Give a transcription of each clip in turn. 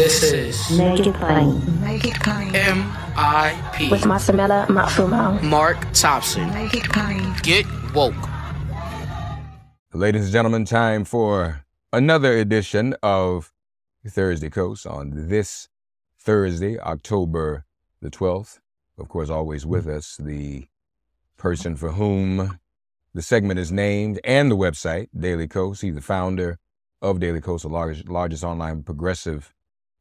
This is Make It Plain. Make It Plain. MIP With Masamela Matfumo. Mark Thompson. Make It Plain. Get woke. Ladies and gentlemen, time for another edition of Thursday Kos on this Thursday, October the 12th. Of course, always with us, the person for whom the segment is named and the website, Daily Kos. He's the founder of Daily Kos, the largest online progressive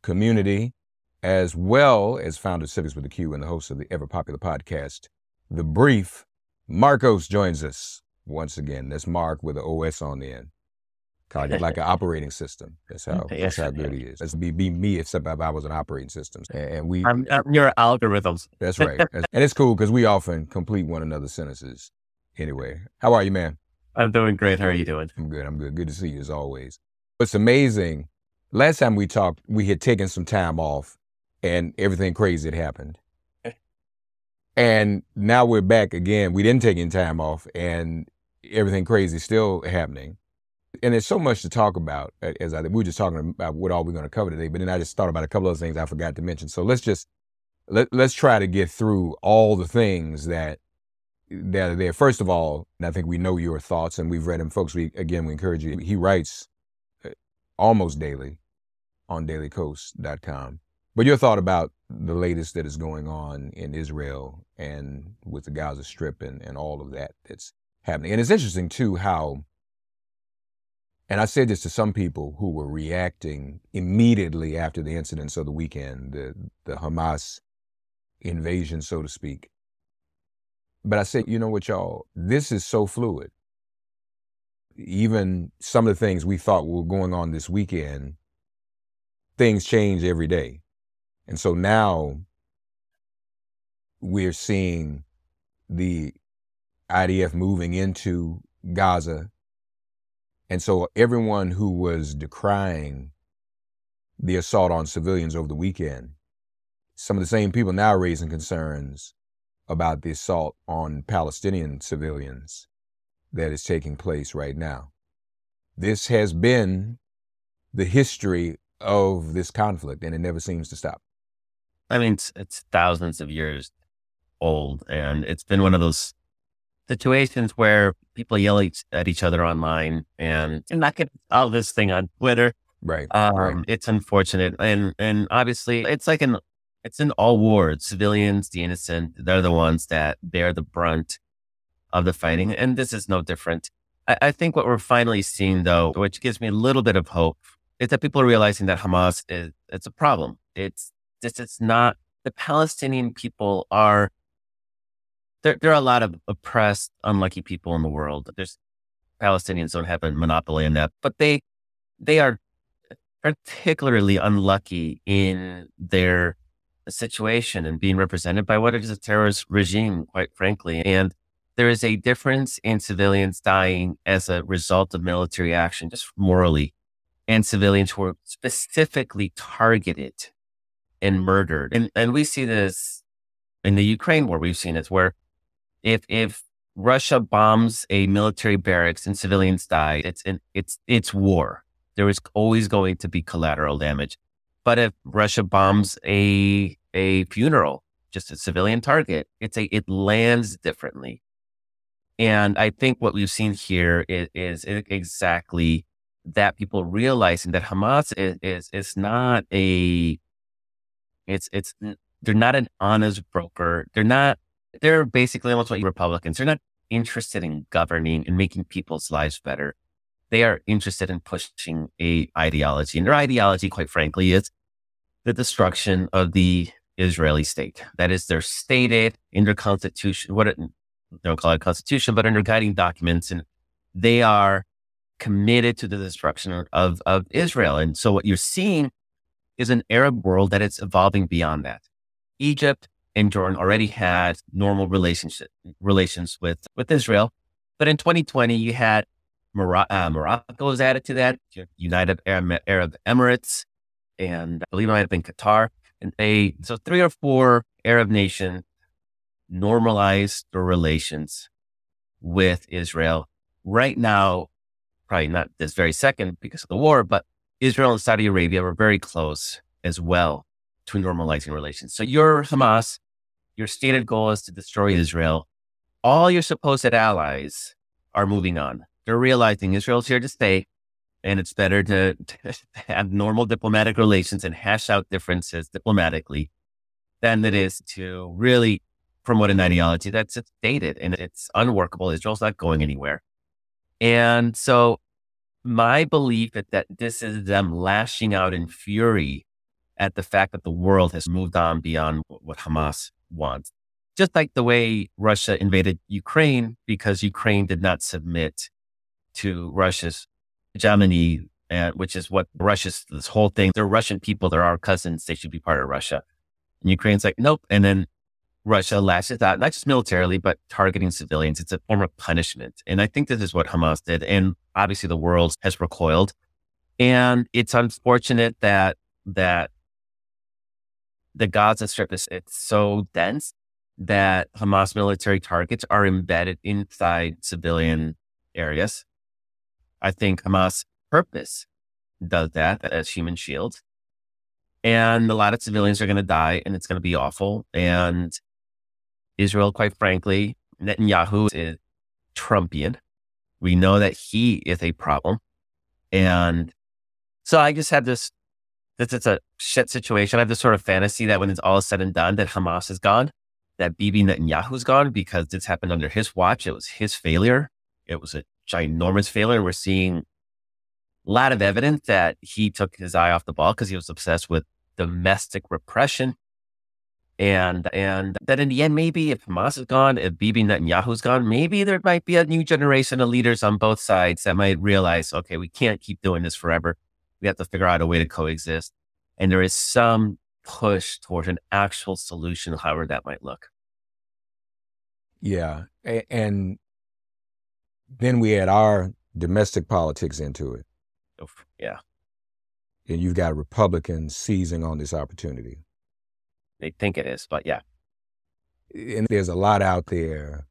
community, as well as founder of Civics with a Q and the host of the ever-popular podcast, The Brief. Markos joins us once again. That's Mark with an OS on the end. Like an operating system. That's how good he is. That's be me if I was an operating system. And I'm your algorithms. That's right. And it's cool because we often complete one another's sentences. Anyway, how are you, man? I'm doing great. How are you doing? I'm good. Good to see you as always. It's amazing. Last time we talked, we had taken some time off and everything crazy had happened. And now we're back again. We didn't take any time off and everything crazy is still happening. And there's so much to talk about, we were just talking about what all we're going to cover today, but then I just thought about a couple of things I forgot to mention. So let's try to get through all the things that are there. First of all, and I think we know your thoughts and we've read them, folks. We encourage you. He writes almost daily on dailykos.com. But your thought about the latest that is going on in Israel and with the Gaza Strip and all of that that's happening. And it's interesting too how, and I said this to some people who were reacting immediately after the incidents of the weekend, the Hamas invasion, so to speak. But I said, you know what, y'all, this is so fluid. Even some of the things we thought were going on this weekend, things change every day. And so now we're seeing the IDF moving into Gaza. And so everyone who was decrying the assault on civilians over the weekend, some of the same people now raising concerns about the assault on Palestinian civilians that is taking place right now. This has been the history of this conflict, and it never seems to stop. I mean, it's thousands of years old, and it's been one of those situations where people yell at each other online and not get all this thing on Twitter. Right. It's unfortunate. And obviously it's in all wars, civilians, the innocent, they're the ones that bear the brunt of the fighting. And this is no different. I think what we're finally seeing though, which gives me a little bit of hope, is that people are realizing that Hamas it's a problem. It's not, the Palestinian people are, there are a lot of oppressed, unlucky people in the world. Palestinians don't have a monopoly on that, but they are particularly unlucky in their situation and being represented by what is a terrorist regime, quite frankly. And there is a difference in civilians dying as a result of military action, just morally, and civilians who are specifically targeted and murdered. And we see this in the Ukraine war. We've seen it where if Russia bombs a military barracks and civilians die, it's war. There is always going to be collateral damage. But if Russia bombs a funeral, just a civilian target, it lands differently. And I think what we've seen here is exactly that, people realizing that Hamas is not they're not an honest broker. They're basically almost like Republicans. They're not interested in governing and making people's lives better. They are interested in pushing a ideology. And their ideology, quite frankly, is the destruction of the Israeli state. That is, they're stated in their constitution, they don't call it a constitution, but in their guiding documents. And they are committed to the destruction of Israel. And so what you're seeing is an Arab world that is evolving beyond that. Egypt and Jordan already had normal relations with Israel. But in 2020, you had Morocco was added to that, United Arab Emirates, and I believe it might have been Qatar. And so 3 or 4 Arab nations normalized their relations with Israel. Right now, probably not this very second because of the war, but Israel and Saudi Arabia were very close as well to normalizing relations. So you're Hamas, your stated goal is to destroy Israel. All your supposed allies are moving on. They're realizing Israel's here to stay, and it's better to have normal diplomatic relations and hash out differences diplomatically than it is to really promote an ideology that's dated and it's unworkable. Israel's not going anywhere. And so my belief is that this is them lashing out in fury at the fact that the world has moved on beyond what Hamas wants. Just like the way Russia invaded Ukraine because Ukraine did not submit to Russia's hegemony, which is what Russia's, this whole thing, they're Russian people, they're our cousins, they should be part of Russia. And Ukraine's like, nope. And then Russia lashes out, not just militarily, but targeting civilians. It's a form of punishment. And I think this is what Hamas did. And obviously the world has recoiled. And it's unfortunate that the Gaza Strip it's so dense that Hamas military targets are embedded inside civilian areas. I think Hamas purpose does that as human shields. And a lot of civilians are going to die and it's going to be awful. And Israel, quite frankly, Netanyahu is Trumpian. We know that he is a problem. And so I just have this is a shit situation. I have this sort of fantasy that when it's all said and done, that Hamas is gone, that Bibi Netanyahu's gone because this happened under his watch. It was his failure. It was a ginormous failure. And we're seeing a lot of evidence that he took his eye off the ball because he was obsessed with domestic repression. And that in the end, maybe if Hamas is gone, if Bibi Netanyahu's gone, maybe there might be a new generation of leaders on both sides that might realize, okay, we can't keep doing this forever. We have to figure out a way to coexist. And there is some push towards an actual solution, however that might look. Yeah. And then we add our domestic politics into it. Yeah. And you've got Republicans seizing on this opportunity. They think it is, but yeah. And there's a lot out there.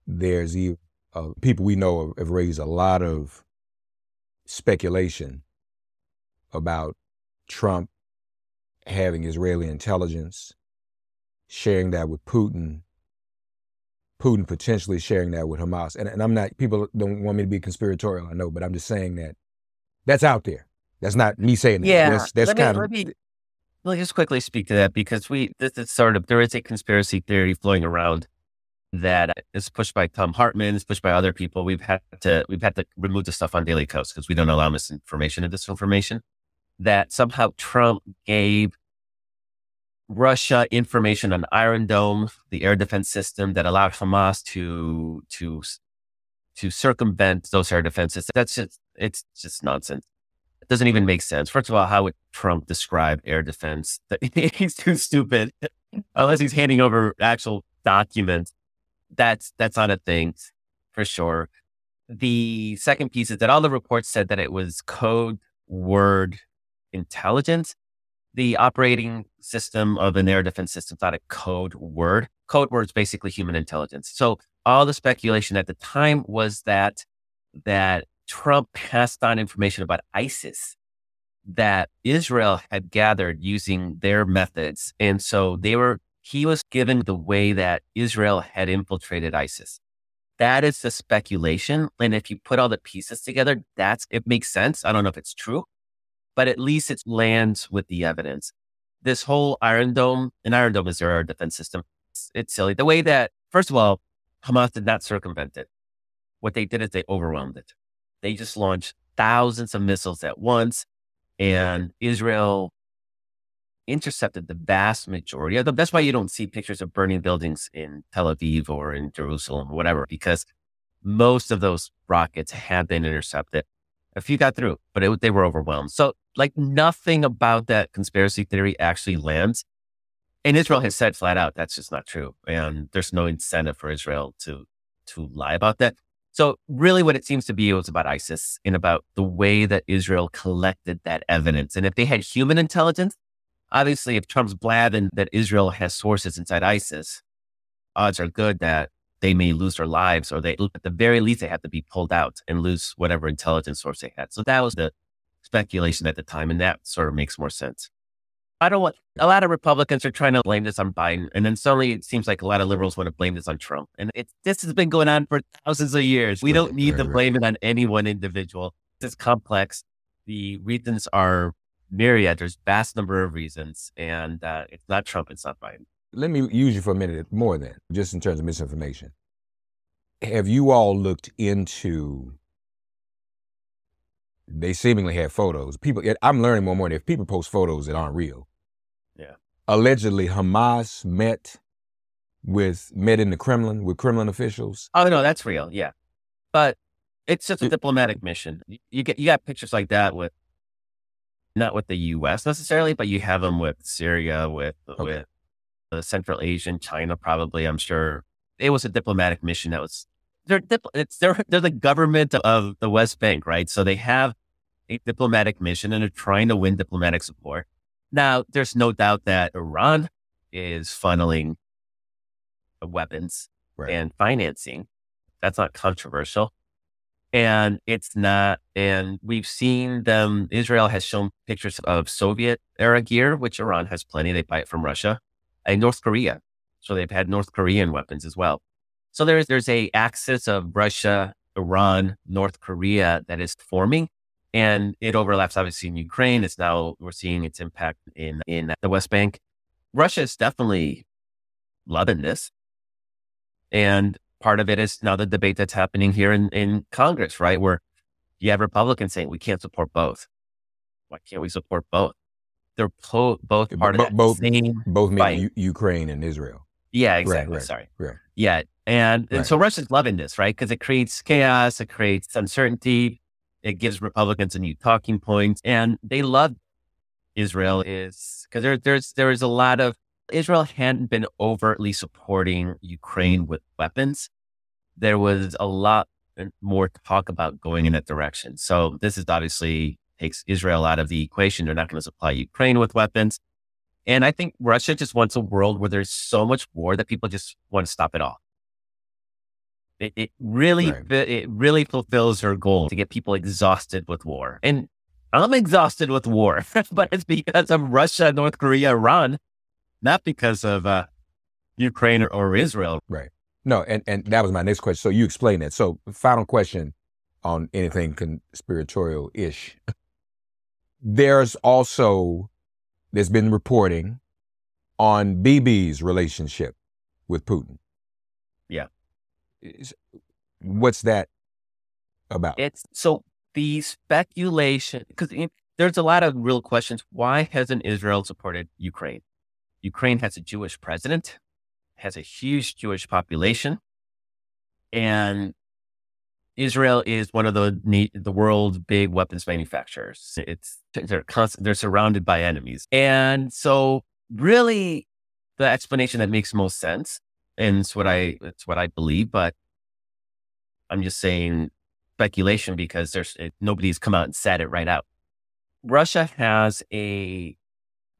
There's people we know have raised a lot of speculation about Trump having Israeli intelligence, sharing that with Putin potentially sharing that with Hamas. And I'm not, people don't want me to be conspiratorial, I know, but I'm just saying that that's out there. That's not me saying that. Yeah. Let me just quickly speak to that because there is a conspiracy theory flowing around that is pushed by Tom Hartman, is pushed by other people. We've had to remove the stuff on Daily Kos because we don't allow misinformation and disinformation, that somehow Trump gave Russia information on Iron Dome, the air defense system that allowed Hamas to circumvent those air defenses. It's just nonsense. It doesn't even make sense. First of all, how would Trump describe air defense? He's too stupid unless he's handing over actual documents. That's not a thing for sure. The second piece is that all the reports said that it was code word intelligence. The operating system of an air defense system is not a code word. Code word is basically human intelligence. So all the speculation at the time was that Trump passed on information about ISIS that Israel had gathered using their methods. And so he was given the way that Israel had infiltrated ISIS. That is the speculation. And if you put all the pieces together, it makes sense. I don't know if it's true, but at least it lands with the evidence. This whole Iron Dome is their air defense system. It's silly. The way that, first of all, Hamas did not circumvent it. What they did is they overwhelmed it. They just launched thousands of missiles at once, and Israel intercepted the vast majority of them. That's why you don't see pictures of burning buildings in Tel Aviv or in Jerusalem or whatever, because most of those rockets had been intercepted. A few got through, but they were overwhelmed. So nothing about that conspiracy theory actually lands. And Israel has said flat out, that's just not true. And there's no incentive for Israel to lie about that. So really what it seems to be was about ISIS and about the way that Israel collected that evidence. And if they had human intelligence, obviously if Trump's blabbing that Israel has sources inside ISIS, odds are good that they may lose their lives, or at the very least, they have to be pulled out and lose whatever intelligence source they had. So that was the speculation at the time, and that sort of makes more sense. I don't want, a lot of Republicans are trying to blame this on Biden, and then suddenly it seems like a lot of liberals want to blame this on Trump. And this has been going on for thousands of years. We don't need to blame it on any one individual. It's complex. The reasons are myriad. There's vast number of reasons, and it's not Trump, it's not Biden. Let me use you for a minute more then, just in terms of misinformation. Have you all looked into, they seemingly have photos. People, I'm learning more and more if people post photos that aren't real. Yeah. Allegedly, Hamas met in the Kremlin with Kremlin officials. Oh, no, that's real. Yeah. But it's just a diplomatic mission. You got pictures like that with, not with the U.S. necessarily, but you have them with Syria, with Central Asian, China, probably, I'm sure. It was a diplomatic mission that was, they're the government of the West Bank, right? So they have a diplomatic mission and they're trying to win diplomatic support. Now, there's no doubt that Iran is funneling weapons and financing. That's not controversial. And it's not, and we've seen them, Israel has shown pictures of Soviet era gear, which Iran has plenty. They buy it from Russia, and North Korea. So they've had North Korean weapons as well. So there's a axis of Russia, Iran, North Korea that is forming, and it overlaps obviously in Ukraine. It's now, we're seeing its impact in the West Bank. Russia is definitely loving this. And part of it is now the debate that's happening here in Congress, right? Where you have Republicans saying we can't support both. Why can't we support both? They're both part of the same both fight. Ukraine and Israel. Yeah, exactly. Right. Sorry. Right. Yeah. And so Russia's loving this, right? Because it creates chaos, it creates uncertainty, it gives Republicans a new talking point, and they love Israel is because there is a lot of, Israel hadn't been overtly supporting Ukraine with weapons. There was a lot more talk about going in that direction. So this is obviously takes Israel out of the equation. They're not going to supply Ukraine with weapons. And I think Russia just wants a world where there's so much war that people just want to stop it all. It really fulfills her goal to get people exhausted with war. And I'm exhausted with war, but it's because of Russia, North Korea, Iran, not because of Ukraine or Israel. Right. No, and that was my next question. So you explained that. So final question on anything conspiratorial-ish. There's been reporting on BB's relationship with Putin. Yeah. What's that about? So the speculation, because there's a lot of real questions. Why hasn't Israel supported Ukraine? Ukraine has a Jewish president, has a huge Jewish population, and Israel is one of the world's big weapons manufacturers. They're surrounded by enemies. And so really the explanation that makes most sense, and it's what I believe, but I'm just saying speculation because nobody's come out and said it right out. Russia has a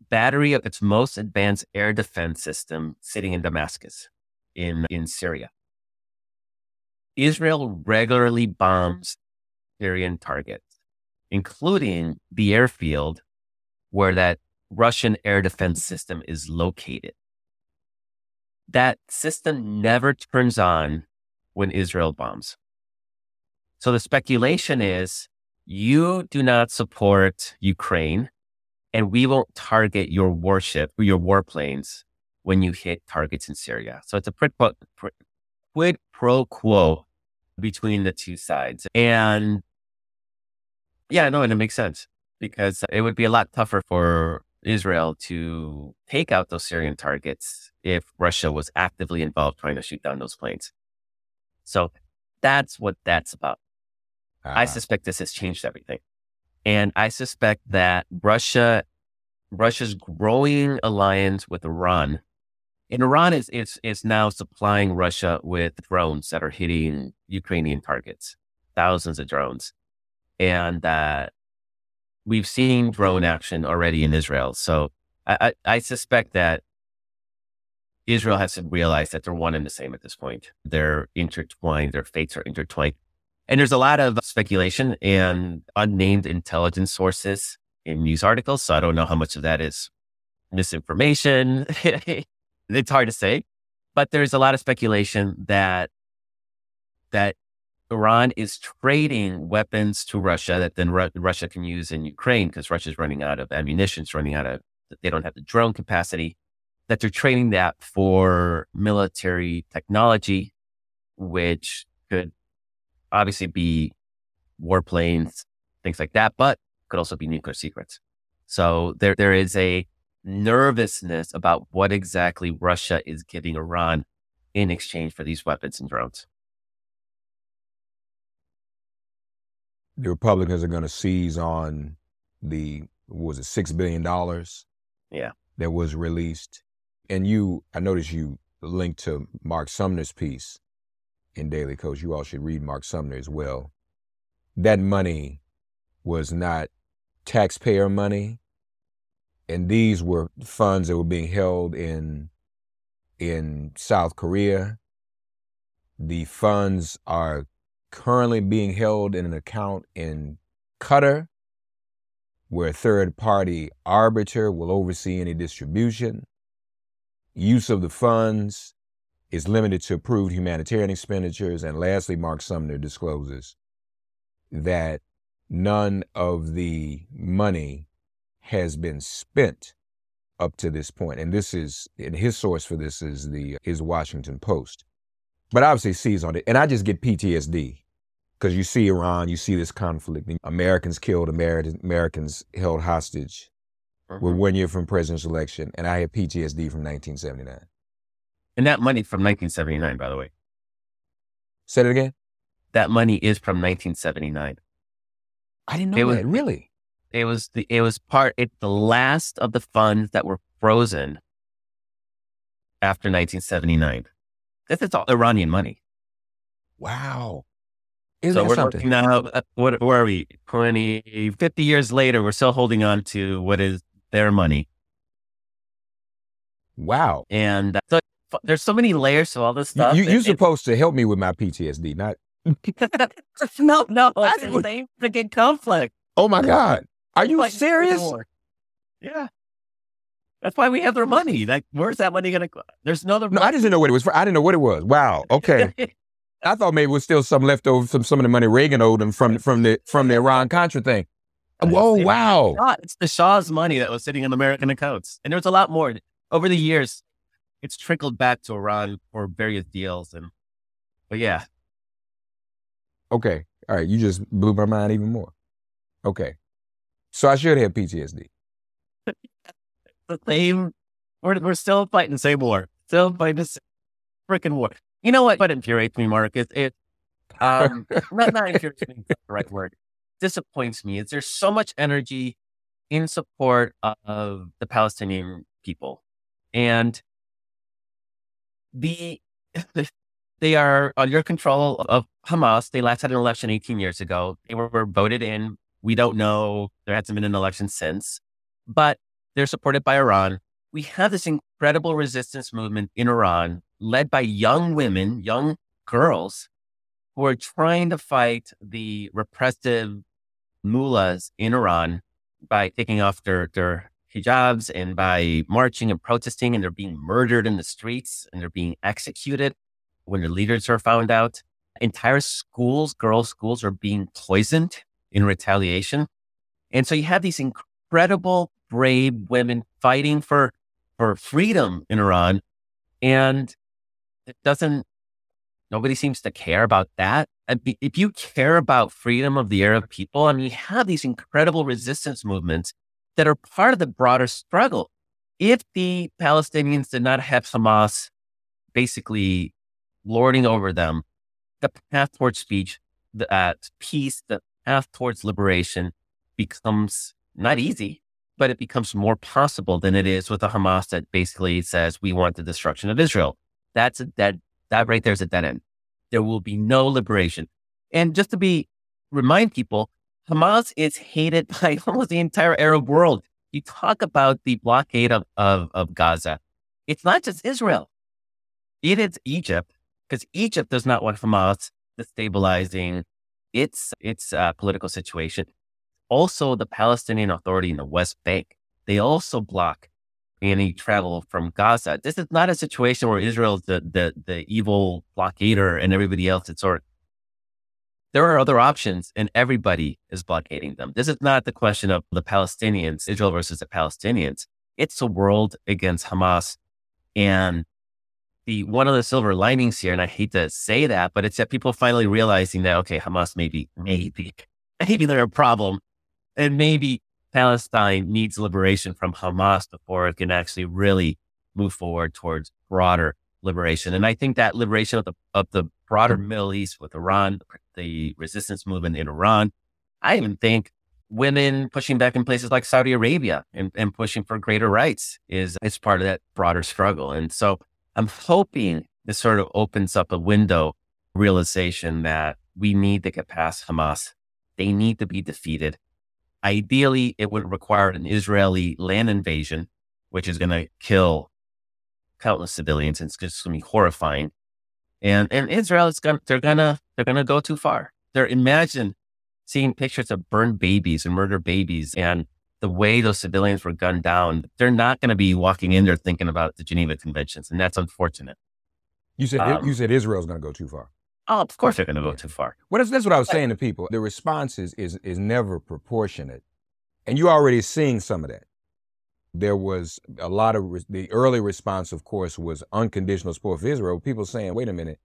battery of its most advanced air defense system sitting in Damascus in Syria. Israel regularly bombs Syrian targets, including the airfield where that Russian air defense system is located. That system never turns on when Israel bombs. So the speculation is you do not support Ukraine, and we won't target your warship or your warplanes when you hit targets in Syria. So it's a quid pro quo between the two sides. And yeah, no, and it makes sense because it would be a lot tougher for Israel to take out those Syrian targets if Russia was actively involved trying to shoot down those planes. So that's what that's about. I suspect this has changed everything. And I suspect that Russia's growing alliance with Iran, and Iran is now supplying Russia with drones that are hitting Ukrainian targets, thousands of drones. And we've seen drone action already in Israel. So I suspect that Israel has to realize that they're one and the same at this point. They're intertwined, their fates are intertwined. And there's a lot of speculation and unnamed intelligence sources in news articles. So I don't know how much of that is misinformation. It's hard to say, but there's a lot of speculation that Iran is trading weapons to Russia that then Russia can use in Ukraine because Russia's running out of ammunition, they don't have the drone capacity, that they're trading that for military technology, which could obviously be warplanes, things like that, but could also be nuclear secrets. So there is a nervousness about what exactly Russia is giving Iran in exchange for these weapons and drones. The Republicans are going to seize on $6 billion that was released. And I noticed you linked to Mark Sumner's piece in Daily Kos. You all should read Mark Sumner as well. That money was not taxpayer money. And these were funds that were being held in South Korea. The funds are currently being held in an account in Qatar, where a third-party arbiter will oversee any distribution. Use of the funds is limited to approved humanitarian expenditures. And lastly, Mark Sumner discloses that none of the money has been spent up to this point. And his source for this is Washington Post. But obviously sees on it. And I just get PTSD because you see Iran, you see this conflict. Americans killed, Americans held hostage. We're 1 year from president's election. And I had PTSD from 1979. And that money from 1979, by the way. Say it again? That money is from 1979. I didn't know that. Really? It's the last of the funds that were frozen after 1979. This is all Iranian money. Wow. So we're looking now, where are we? 50 years later, we're still holding on to what is their money. Wow. And so there's so many layers to all this stuff. You're supposed to help me with my PTSD, not... No, it's the same freaking conflict. Oh my God. Are you serious? Yeah. That's why we have their money. Like, where's that money going to go? There's no other. No, I just didn't know what it was for. I didn't know what it was. Wow. Okay. I thought maybe it was still some left over from some of the money Reagan owed them from the Iran-Contra thing. Oh, wow. It's the Shah's money that was sitting in American accounts. And there's a lot more. Over the years, it's trickled back to Iran for various deals. But yeah. Okay. All right. You just blew my mind even more. Okay. So I should have PTSD. The same. We're still fighting the same war. Still fighting the freaking war. You know what infuriates me, Mark? Not infuriates me, the right word. Disappoints me is there's so much energy in support of the Palestinian people, and they are under control of Hamas. They last had an election 18 years ago. They were voted in. We don't know. There hasn't been an election since, but they're supported by Iran. We have this incredible resistance movement in Iran led by young women, young girls who are trying to fight the repressive mullahs in Iran by taking off their hijabs and by marching and protesting, and they're being murdered in the streets and they're being executed when their leaders are found out. Entire schools, girls' schools, are being poisoned in retaliation. And so you have these incredible, brave women fighting for freedom in Iran. And nobody seems to care about that. If you care about freedom of the Arab people, I mean, you have these incredible resistance movements that are part of the broader struggle. If the Palestinians did not have Hamas basically lording over them, the path towards peace, the path towards liberation becomes not easy, but it becomes more possible than it is with a Hamas that basically says, we want the destruction of Israel. That right there is a dead end. There will be no liberation. And just to remind people, Hamas is hated by almost the entire Arab world. You talk about the blockade of Gaza. It's not just Israel. It is Egypt, because Egypt does not want Hamas destabilizing its political situation. Also, the Palestinian Authority in the West Bank, they also block any travel from Gaza. This is not a situation where Israel is the evil blockader and everybody else. There are other options and everybody is blockading them. This is not the question of the Palestinians, Israel versus the Palestinians. It's a world against Hamas. And one of the silver linings here, and I hate to say that, but it's that people finally realizing that, okay, Hamas maybe they're a problem. And maybe Palestine needs liberation from Hamas before it can actually really move forward towards broader liberation. And I think that liberation of the broader Middle East with Iran, the resistance movement in Iran, I even think women pushing back in places like Saudi Arabia and pushing for greater rights is part of that broader struggle. And so I'm hoping this sort of opens up a window realization that we need to get past Hamas. They need to be defeated. Ideally, it would require an Israeli land invasion, which is going to kill countless civilians. And it's just going to be horrifying. And Israel is they're gonna go too far. Imagine seeing pictures of burned babies and murdered babies and the way those civilians were gunned down. They're not going to be walking in there thinking about the Geneva Conventions, and that's unfortunate. You said Israel's going to go too far. Oh, of course they're going to go too far. Well, that's what I was saying to people. The response is never proportionate. And you're already seeing some of that. There was a lot of, the early response, of course, was unconditional support for Israel. People saying, wait a minute,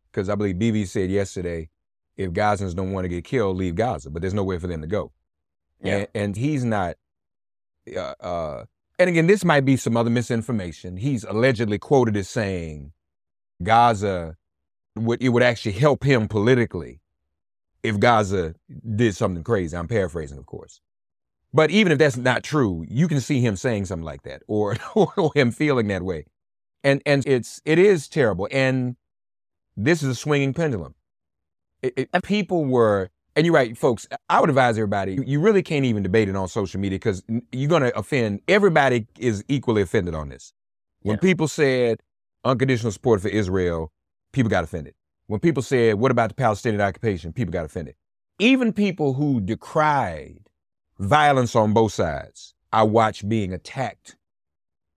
because I believe Bibi said yesterday, if Gazans don't want to get killed, leave Gaza, but there's nowhere for them to go. Yeah. And he's not, and again, this might be some other misinformation. He's allegedly quoted as saying Gaza, it would actually help him politically if Gaza did something crazy. I'm paraphrasing, of course. But even if that's not true, you can see him saying something like that or him feeling that way. And it is terrible. And this is a swinging pendulum. People were, and you're right, folks, I would advise everybody, you really can't even debate it on social media because you're going to offend, everybody is equally offended on this. When people said unconditional support for Israel, people got offended. When people said, what about the Palestinian occupation? People got offended. Even people who decried violence on both sides, I watch being attacked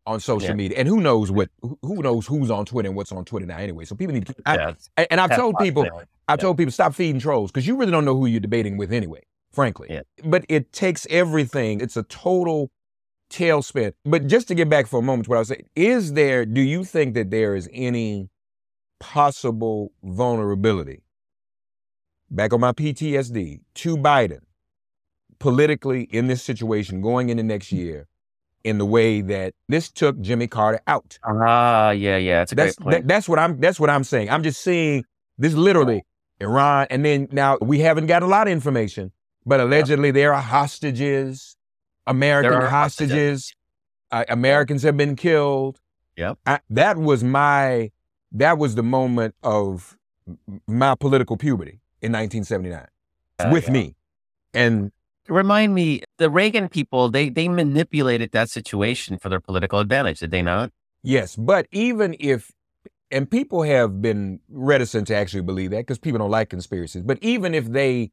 on social media. And who knows who's on Twitter and what's on Twitter now anyway. So people need to, and I've told people, stop feeding trolls because you really don't know who you're debating with anyway, frankly. Yeah. But it takes everything. It's a total tailspin. But just to get back for a moment to what I was saying, do you think that there is any possible vulnerability, back on my PTSD, to Biden politically in this situation going into next year in the way that this took Jimmy Carter out? It's a great point. That's what I'm saying. I'm just saying this literally Iran, and then now we haven't got a lot of information, but allegedly there are hostages, American hostages. Americans have been killed. Yep. That was the moment of my political puberty in 1979 with me. And remind me, the Reagan people, they manipulated that situation for their political advantage, did they not? Yes, but even if, and people have been reticent to actually believe that because people don't like conspiracies, but even if they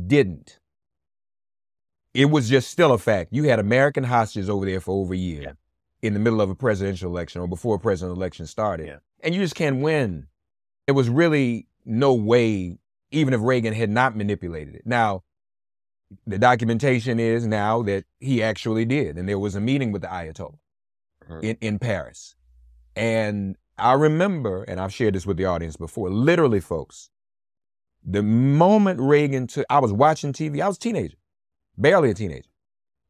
didn't, it was just still a fact. You had American hostages over there for over a year in the middle of a presidential election or before a presidential election started. And you just can't win. There was really no way, even if Reagan had not manipulated it. Now, the documentation is now that he actually did. And there was a meeting with the Ayatollah in Paris. And I remember, and I've shared this with the audience before, literally, folks, the moment Reagan I was watching TV, I was a teenager, barely a teenager.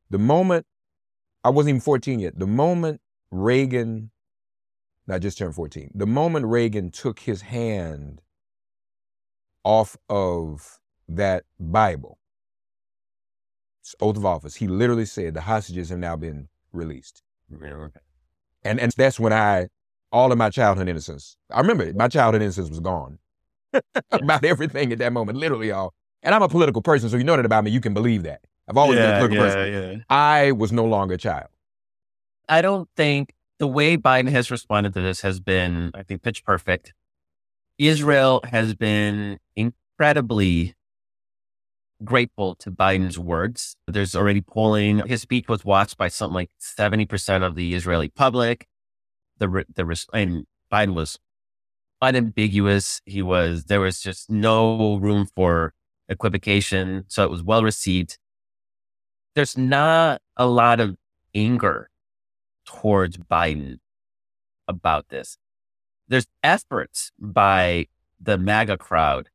The moment, I wasn't even 14 yet, the moment Reagan, I just turned 14, the moment Reagan took his hand off of that Bible, oath of office, he literally said, the hostages have now been released. And that's when all of my childhood innocence, I remember my childhood innocence was gone about everything at that moment, literally all. And I'm a political person, so you know that about me, you can believe that. I've always been a political person. I was no longer a child. I don't think the way Biden has responded to this has been, I think, pitch perfect. Israel has been incredibly grateful to Biden's words. There's already polling. His speech was watched by something like 70% of the Israeli public. And Biden was unambiguous. There was just no room for equivocation. So it was well received. There's not a lot of anger towards Biden about this. There's efforts by the MAGA crowd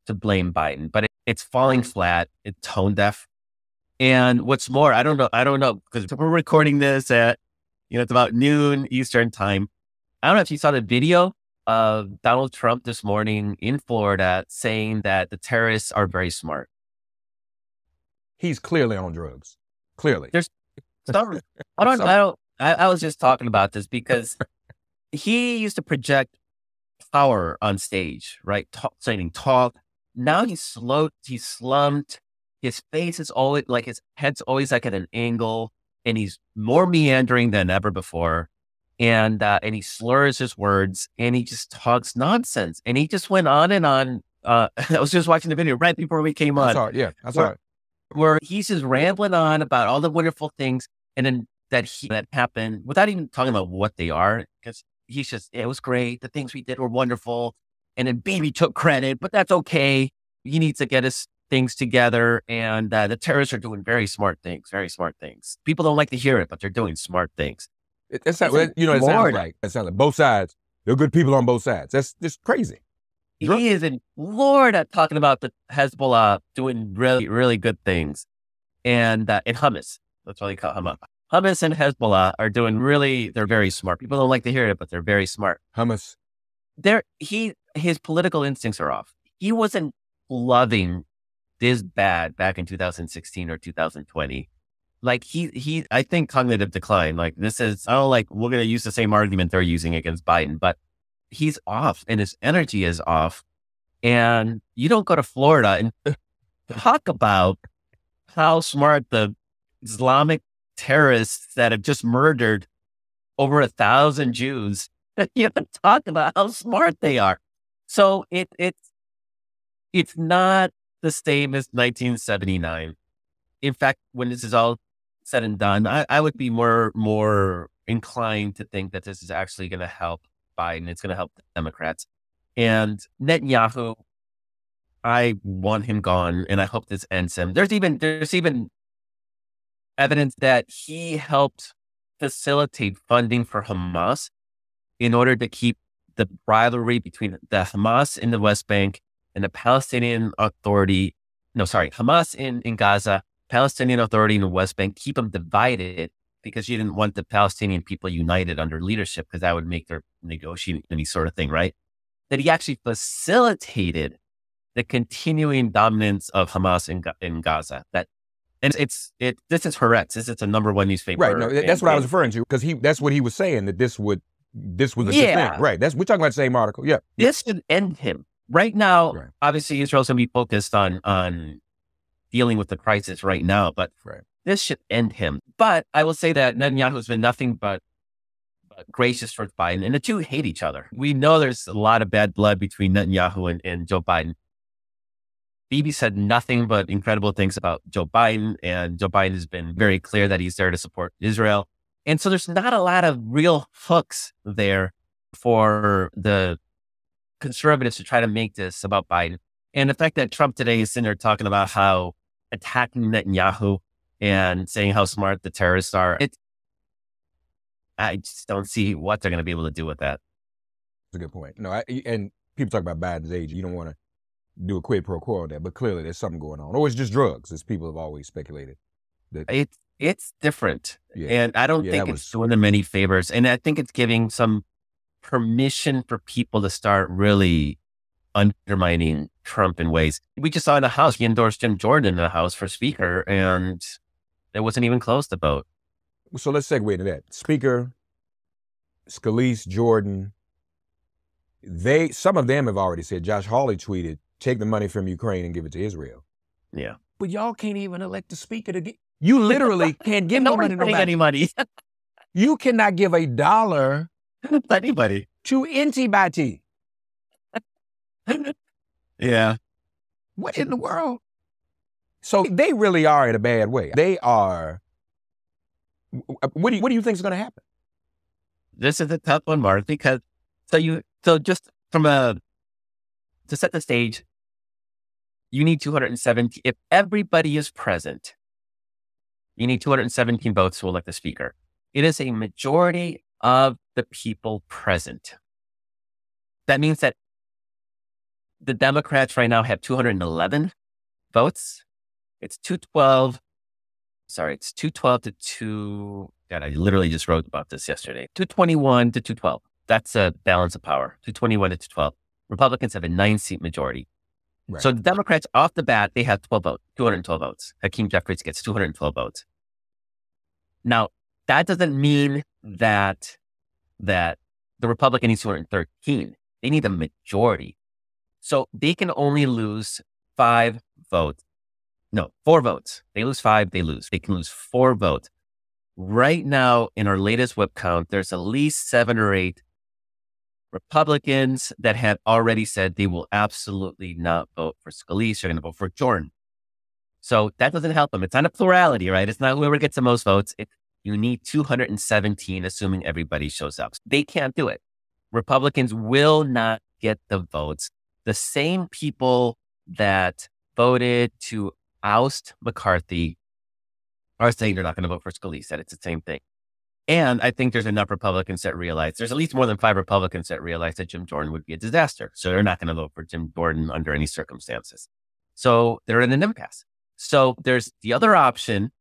to blame Biden, but it's falling flat. It's tone deaf. And what's more, I don't know, because we're recording this at, it's about noon Eastern time. I don't know if you saw the video of Donald Trump this morning in Florida saying that the terrorists are very smart. He's clearly on drugs. Clearly. There's some, I was just talking about this because he used to project power on stage, right? Saying talk. Now he's slumped. His face is always like, his head's always like at an angle, and he's more meandering than ever before. And he slurs his words, and he just talks nonsense. And he just went on and on. I was just watching the video right before we came on. I saw it. Where he's just rambling on about all the wonderful things, and then that happened without even talking about what they are, because he's just, it was great. The things we did were wonderful. And then Bibi took credit, but that's okay. He needs to get his things together. And the terrorists are doing very smart things. People don't like to hear it, but they're doing smart things. It sounds like both sides. There are good people on both sides. That's just crazy. He is in Florida talking about the Hezbollah doing really, really good things. And Hamas, that's what they call Hamas. Hamas and Hezbollah are doing they're very smart. People don't like to hear it, but they're very smart. Hamas. His political instincts are off. He wasn't loving this bad back in 2016 or 2020. Like I think cognitive decline, like this is, we're going to use the same argument they're using against Biden, but he's off and his energy is off. And you don't go to Florida and talk about how smart the Islamic terrorists that have just murdered over 1,000 Jews, you have to talk about how smart they are. So it's not the same as 1979. In fact, when this is all said and done, I would be more inclined to think that this is actually going to help Biden. It's going to help the Democrats. And Netanyahu, I want him gone, and I hope this ends him. There's even evidence that he helped facilitate funding for Hamas in order to keep the rivalry between the Hamas in the West Bank and the Palestinian Authority. Hamas in Gaza, Palestinian Authority in the West Bank, keep them divided because you didn't want the Palestinian people united under leadership because that would make their negotiating any sort of thing, right? That he actually facilitated the continuing dominance of Hamas in Gaza. This is Haaretz. This is a number one newspaper. Right. No, that's what I was referring to, because that's what he was saying, that this was a good thing. Right. We're talking about the same article. Yeah. This should end him. Right now, Obviously, Israel's going to be focused on dealing with the crisis right now, but this should end him. But I will say that Netanyahu has been nothing but gracious towards Biden, and the two hate each other. We know there's a lot of bad blood between Netanyahu and Joe Biden. Bibi said nothing but incredible things about Joe Biden, and Joe Biden has been very clear that he's there to support Israel. And so there's not a lot of real hooks there for the conservatives to try to make this about Biden. And the fact that Trump today is sitting there talking about how attacking Netanyahu and saying how smart the terrorists are, I just don't see what they're going to be able to do with that. That's a good point. No, and people talk about Biden's age. You don't want to do a quid pro quo on that, but clearly there's something going on. Or it's just drugs, as people have always speculated. It's different. Yeah. And I don't think it's doing them any favors. And I think it's giving some permission for people to start really undermining Trump in ways. We just saw in the House, he endorsed Jim Jordan in the House for Speaker, and it wasn't even close to vote. So let's segue into that. Speaker, Scalise, Jordan, some of them have already said, Josh Hawley tweeted, take the money from Ukraine and give it to Israel. Yeah. But y'all can't even elect the speaker to get, you literally can't give no money to any money. You cannot give $1 to anybody. To anybody. Yeah. What in the world? So they really are in a bad way. They are. What do you think is going to happen? This is a tough one, Mark, because so just to set the stage, you need 217. If everybody is present, you need 217 votes to elect the speaker. It is a majority of the people present. That means that the Democrats right now have 211 votes. It's 212. Sorry, it's 212 to 2. God, I literally just wrote about this yesterday. 221 to 212. That's a balance of power. 221 to 212. Republicans have a 9-seat majority. Right. So the Democrats, off the bat, they have 212 votes. Hakeem Jeffries gets 212 votes. Now, that doesn't mean that the Republican needs 213. They need a majority. So they can only lose 4 votes. They lose 5, they lose. They can lose 4 votes. Right now, in our latest whip count, there's at least 7 or 8 Republicans that have already said they will absolutely not vote for Scalise. They're going to vote for Jordan. So that doesn't help them. It's not a plurality, right? It's not whoever gets the most votes. You need 217, assuming everybody shows up. They can't do it. Republicans will not get the votes. The same people that voted to oust McCarthy are saying they're not going to vote for Scalise, that it's the same thing. And I think there's enough Republicans that realize, there's at least more than 5 Republicans that realize that Jim Jordan would be a disaster. So they're not going to vote for Jim Jordan under any circumstances. So they're in an impasse. So there's the other option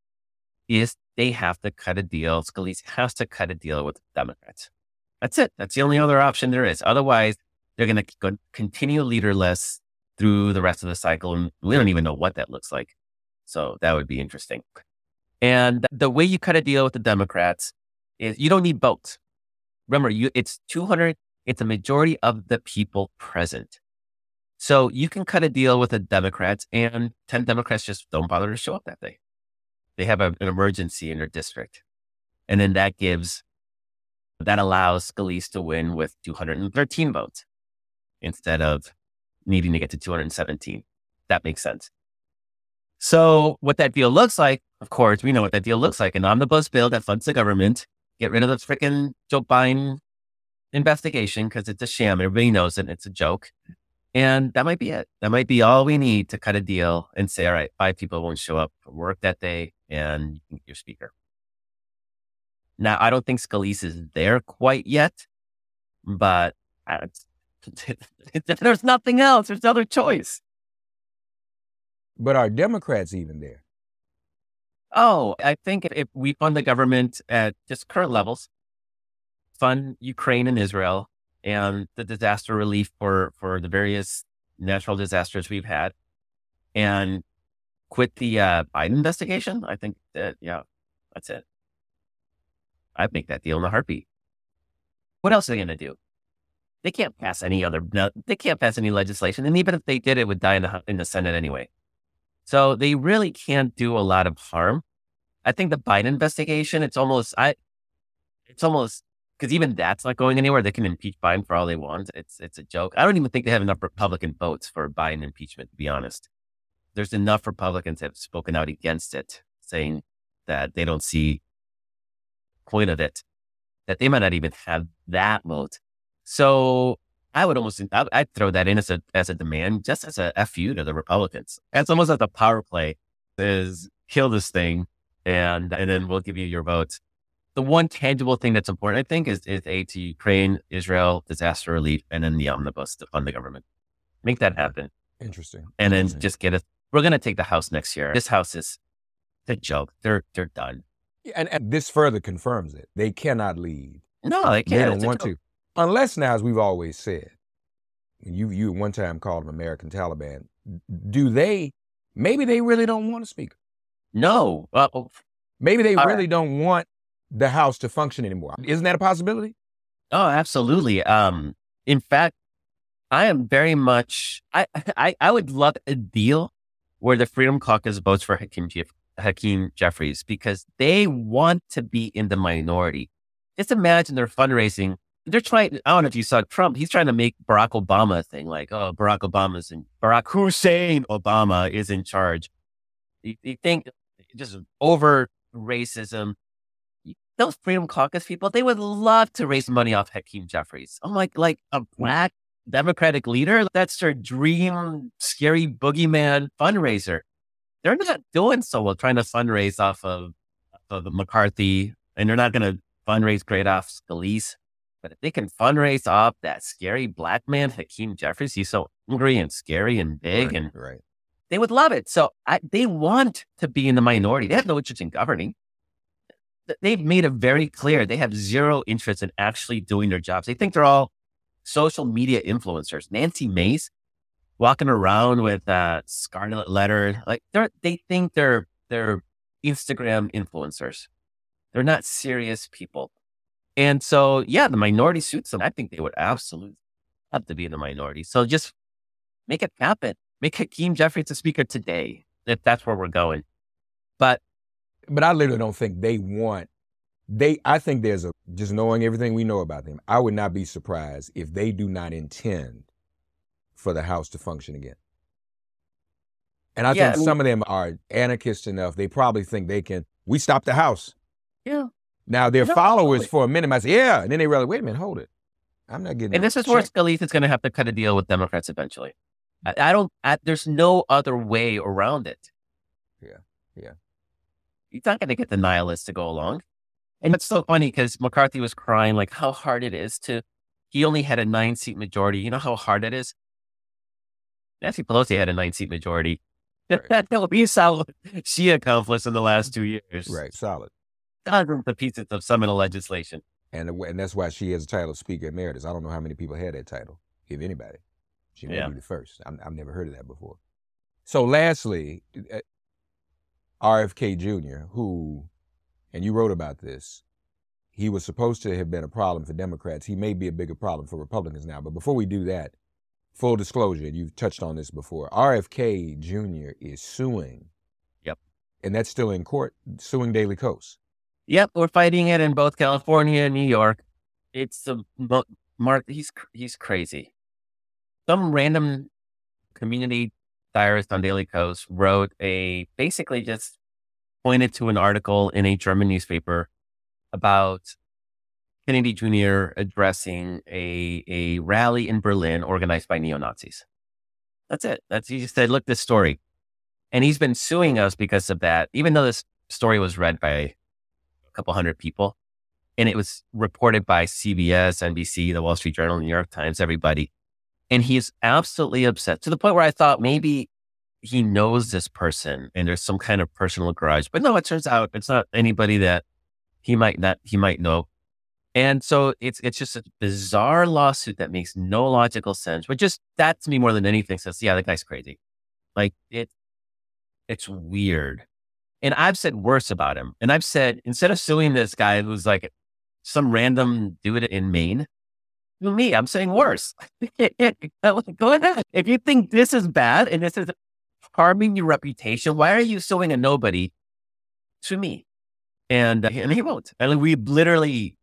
is they have to cut a deal. Scalise has to cut a deal with the Democrats. That's it. That's the only other option there is. Otherwise, they're going to continue leaderless through the rest of the cycle. And we don't even know what that looks like. So that would be interesting. And the way you cut a deal with the Democrats is you don't need votes. Remember, it's 200. It's a majority of the people present. So you can cut a deal with the Democrats and 10 Democrats just don't bother to show up that day. They have an emergency in their district. And then that allows Scalise to win with 213 votes instead of needing to get to 217. That makes sense. So what that deal looks like, of course, we know what that deal looks like. An omnibus bill that funds the government, get rid of the freaking Joe Biden investigation because it's a sham. Everybody knows it. It's a joke. And that might be it. That might be all we need to cut a deal and say, all right, 5 people won't show up for work that day and you can get your speaker. Now, I don't think Scalise is there quite yet, but there's nothing else. There's no other choice. But are Democrats even there? Oh, I think if we fund the government at just current levels, fund Ukraine and Israel and the disaster relief for the various natural disasters we've had, and quit the Biden investigation, I think that, that's it. I'd make that deal in a heartbeat. What else are they going to do? They can't pass any legislation. And even if they did, it would die in the Senate anyway. So they really can't do a lot of harm. I think the Biden investigation, it's almost, because even that's not going anywhere. They can impeach Biden for all they want. It's a joke. I don't even think they have enough Republican votes for Biden impeachment, to be honest. There's enough Republicans that have spoken out against it, saying that they don't see the point of it, that they might not even have that vote. So I'd throw that in as a demand, just as a FU to the Republicans. It's almost like a power play is kill this thing and then we'll give you your votes. The one tangible thing that's important, I think, is aid to Ukraine, Israel, disaster relief, and then the omnibus to fund the government. Make that happen. Interesting. And then just get it. We're going to take the House next year. This House is a joke. They're done. Yeah, and this further confirms it. They cannot lead. No, they can't. They don't want to. Unless now, as we've always said, you at one time called them American Taliban. Maybe they really don't want a speaker. No. Maybe they really don't want the House to function anymore. Isn't that a possibility? Oh, absolutely. In fact, I am very much, I would love a deal where the Freedom Caucus votes for Hakeem Jeffries because they want to be in the minority. Just imagine their fundraising. They're trying, I don't know if you saw Trump, he's trying to make Barack Obama a thing, like, oh, Barack Hussein Obama is in charge. You think just over racism. Those Freedom Caucus people, they would love to raise money off Hakeem Jeffries. I'm like a black Democratic leader. That's their dream, scary boogeyman fundraiser. They're not doing so well trying to fundraise off of McCarthy, and they're not going to fundraise great off Scalise. But if they can fundraise off that scary black man, Hakeem Jeffries, he's so angry and scary and big, and they would love it. So they want to be in the minority. They have no interest in governing. They've made it very clear they have zero interest in actually doing their jobs. They think they're all social media influencers. Nancy Mace walking around with scarlet letter, like they think they're Instagram influencers. They're not serious people. And so, yeah, the minority suits them. I think they would absolutely have to be in the minority. So just make it happen. Make Hakeem Jeffries a speaker today, if that's where we're going. But I literally don't think they want, I think there's just knowing everything we know about them, I would not be surprised if they do not intend for the House to function again. And I think some of them are anarchists enough. They probably think we stopped the House. Yeah. Now their followers for a minute might say, yeah. And then they realize, wait a minute, hold it. I'm not getting. And this is where Scalise is going to have to cut a deal with Democrats eventually. There's no other way around it. Yeah. He's not going to get the nihilists to go along. And it's so funny because McCarthy was crying like how hard it is he only had a 9-seat majority. You know how hard it is? Nancy Pelosi had a 9-seat majority. Right. That will be solid. She accomplished in the last 2 years. Right, solid. Dozens of pieces of seminal legislation. And that's why she has a title of Speaker Emeritus. I don't know how many people had that title, if anybody. She may be the first. I've never heard of that before. So lastly, RFK Jr., who, and you wrote about this, he was supposed to have been a problem for Democrats. He may be a bigger problem for Republicans now. But before we do that, full disclosure, you've touched on this before, RFK Jr. is suing. Yep. And that's still in court, suing Daily Kos. Yep, we're fighting it in both California and New York. It's Mark, he's crazy. Some random community diarist on Daily Kos wrote basically just pointed to an article in a German newspaper about Kennedy Jr. addressing a rally in Berlin organized by neo-Nazis. That's it. He just said, look, this story. And he's been suing us because of that, even though this story was read by a couple hundred people. And it was reported by CBS, NBC, the Wall Street Journal, New York Times, everybody. And he's absolutely upset to the point where I thought maybe he knows this person and there's some kind of personal grudge. But no, it turns out it's not anybody that he might know. And so it's just a bizarre lawsuit that makes no logical sense. But just that to me more than anything says, yeah, that guy's crazy. Like it's weird. And I've said worse about him. And I've said, instead of suing this guy who's like some random dude in Maine, me, I'm saying worse. Go ahead. If you think this is bad and this is harming your reputation, why are you suing a nobody to me? And he won't. And we've literally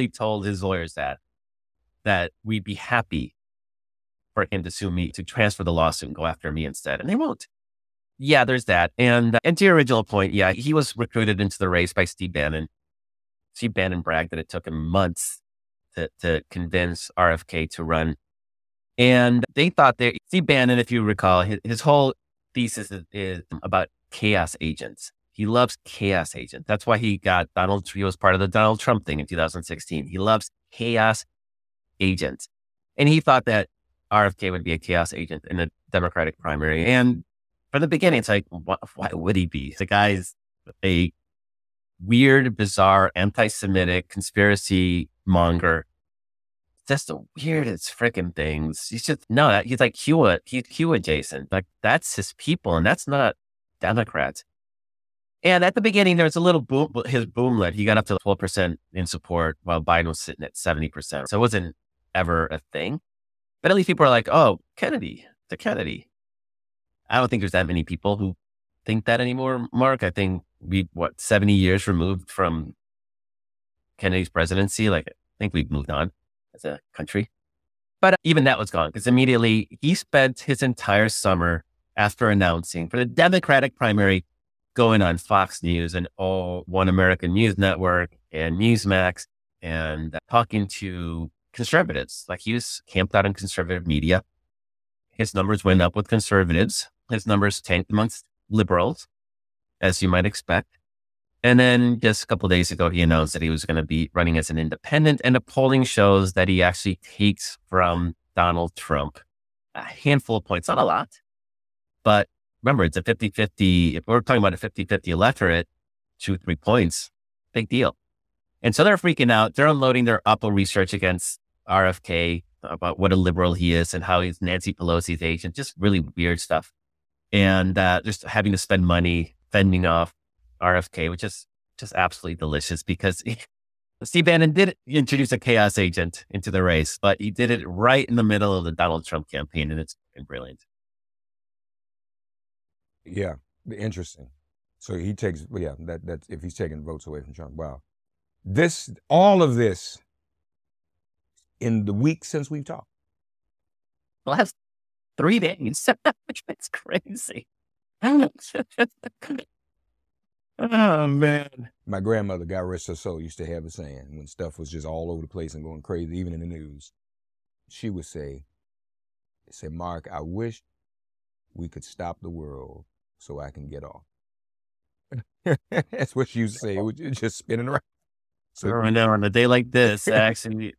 told his lawyers that we'd be happy for him to sue me, to transfer the lawsuit and go after me instead. And they won't. Yeah, there's that. And to your original point, yeah, he was recruited into the race by Steve Bannon. Steve Bannon bragged that it took him months to convince RFK to run. And they thought Steve Bannon, if you recall, his whole thesis is about chaos agents. He loves chaos agents. That's why he was part of the Donald Trump thing in 2016. He loves chaos agents. And he thought that RFK would be a chaos agent in the Democratic primary. And from the beginning, it's like, why would he be? The guy's a weird, bizarre, anti-Semitic conspiracy monger. Just the weirdest freaking things. He's like Hewitt. He's Hewitt adjacent. Like that's his people, and that's not Democrats. And at the beginning, there was a little boomlet. He got up to 12% in support while Biden was sitting at 70%. So it wasn't ever a thing. But at least people are like, oh, Kennedy. I don't think there's that many people who think that anymore, Mark. I think 70 years removed from Kennedy's presidency. Like, I think we've moved on as a country. But even that was gone because immediately he spent his entire summer after announcing for the Democratic primary going on Fox News and all One American News Network and Newsmax and talking to conservatives. Like, he was camped out in conservative media. His numbers went up with conservatives. His numbers tanked amongst liberals, as you might expect. And then just a couple of days ago, he announced that he was going to be running as an independent. And the polling shows that he actually takes from Donald Trump a handful of points, not a lot. But remember, it's a 50-50. If we're talking about a 50-50 electorate, 2-3 points, big deal. And so they're freaking out. They're unloading their Oppo research against RFK about what a liberal he is and how he's Nancy Pelosi's agent, just really weird stuff. And just having to spend money fending off RFK, which is just absolutely delicious, because Steve Bannon did introduce a chaos agent into the race, but he did it right in the middle of the Donald Trump campaign, and it's brilliant. Yeah, interesting. So he takes, that's if he's taking votes away from Trump. Wow. All of this in the week since we've talked. The last 3 days, which is crazy. Oh, man. My grandmother, God rest her soul, used to have a saying when stuff was just all over the place and going crazy, even in the news. She would say, Mark, I wish we could stop the world so I can get off. That's what she used to say. It was just spinning around. So I know, on a day like this, actually.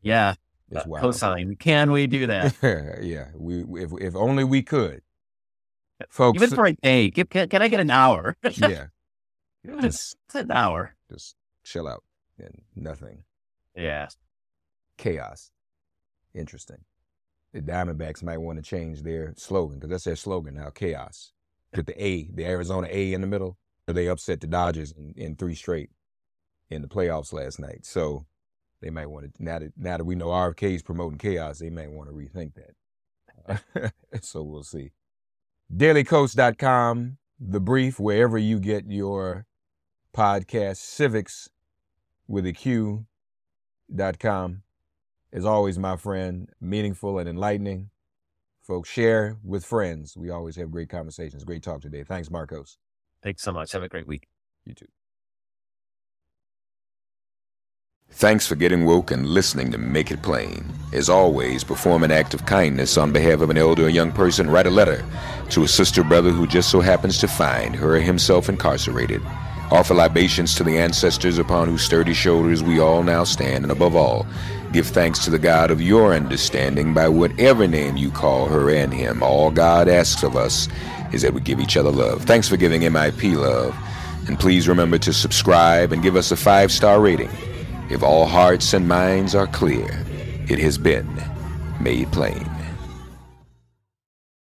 Yeah. It's wild. Cosign. Can we do that? Yeah. If only we could. Folks. Even for a day. Can I get an hour? Yeah. Just an hour. Just chill out and nothing. Yeah. Chaos. Interesting. The Diamondbacks might want to change their slogan, because that's their slogan now, chaos. Put the Arizona A in the middle. They upset the Dodgers in 3 straight in the playoffs last night. So they might want to, now that we know RFK's promoting chaos, they might want to rethink that. So we'll see. DailyKos.com, The Brief, wherever you get your podcast. Civics with a Q.com. As always, my friend, meaningful and enlightening. Folks, share with friends. We always have great conversations. Great talk today. Thanks, Markos. Thanks so much. Have a great week. You too. Thanks for getting woke and listening to Make It Plain. As always, perform an act of kindness on behalf of an elder or young person. Write a letter to a sister or brother who just so happens to find her or himself incarcerated. Offer libations to the ancestors upon whose sturdy shoulders we all now stand. And above all, give thanks to the God of your understanding by whatever name you call her and him. All God asks of us is that we give each other love. Thanks for giving MIP love. And please remember to subscribe and give us a 5-star rating. If all hearts and minds are clear, it has been made plain.